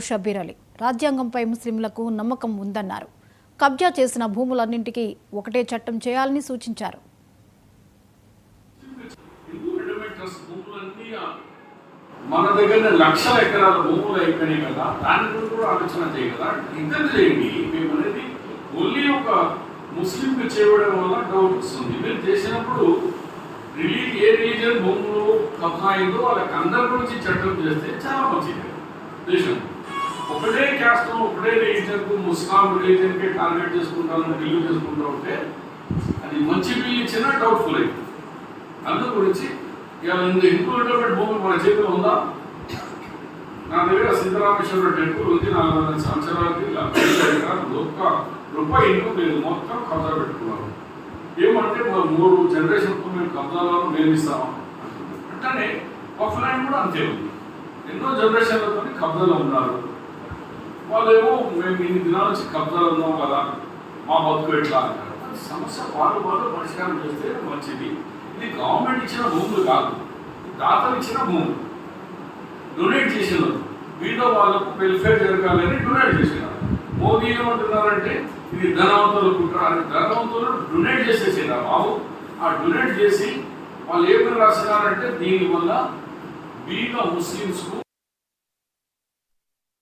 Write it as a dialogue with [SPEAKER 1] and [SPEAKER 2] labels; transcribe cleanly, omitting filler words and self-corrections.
[SPEAKER 1] షబ్బీర్ అలీ రాజ్యాంగంపై ముస్లింలకు నమ్మకం ఉందన్నారు. కబ్జా చేసిన భూములన్నింటికీ ఒకటే చట్టం చేయాలని సూచించారు.
[SPEAKER 2] మన దగ్గర లక్షల ఎకరాల భూములు అయిపోయినాయి కదా, దాని గురించి కూడా ఆలోచన చేయగల ఇద్దరు చేయండి. మేము అనేది ఓన్లీ ఒక ముస్లింకి చేయడం వల్ల డౌట్ వస్తుంది. మీరు చేసినప్పుడు ఏ రిలీజియన్ భూములు కబ్జా అయిందో వాళ్ళకి అందరి గురించి చట్టం చేస్తే చాలా మంచిది. దేశం ఒకటే క్యాస్ట్ ఒకటే రిలీజియన్కు ముస్లాం రిలీజియన్కి టార్గెట్ చేసుకుంటారని బిలీవ్ చేసుకుంటూ ఉంటే అది మంచి బిల్ ఇచ్చినా డౌట్ఫుల్ అయింది. అందు గురించి ఇవాళ హిందూ డెవలప్మెంట్ భూమి మన చేతిలో ఉందా? నా దగ్గర సిద్ధరామేశ్వర టెంపుల్ ఉంది. 400 సంవత్సరాలకి ఒక్క రూపాయి ఇన్కమ్ లేదు, మొత్తం కబ్జా పెట్టుకున్నారు. ఏమంటే 3 జనరేషన్కు మేము కబ్జాలను నిర్మిస్తాము అంటేనే ఆఫ్లైన్ కూడా అంతే ఉంది. ఎన్నో జనరేషన్లతో కబ్జాలు ఉన్నారు. వాళ్ళేమో మేము ఇన్ని దినాల నుంచి కబ్జాలు ఉన్నాం కదా, మా బతుకు ఎట్లా అంటారు. సమస్య వాళ్ళు పరిష్కారం చేస్తే మంచిది. ఇది గవర్నమెంట్ ఇచ్చిన భూములు కాదు, దాతలు ఇచ్చిన భూములు. డొనేట్ చేసినారు, వీళ్ళో వాళ్ళకు వెల్ఫేర్ జరగాలని డొనేట్ చేసినారు. మోదీ ఏమంటున్నారంటే ఇది ధనవంతులకు, ధనవంతులు డొనేట్ చేసేసినారు. ఆ డొనేట్ చేసి వాళ్ళు ఏమని రాసినారంటే దీనివల్ల బీద ముస్లిమ్స్కు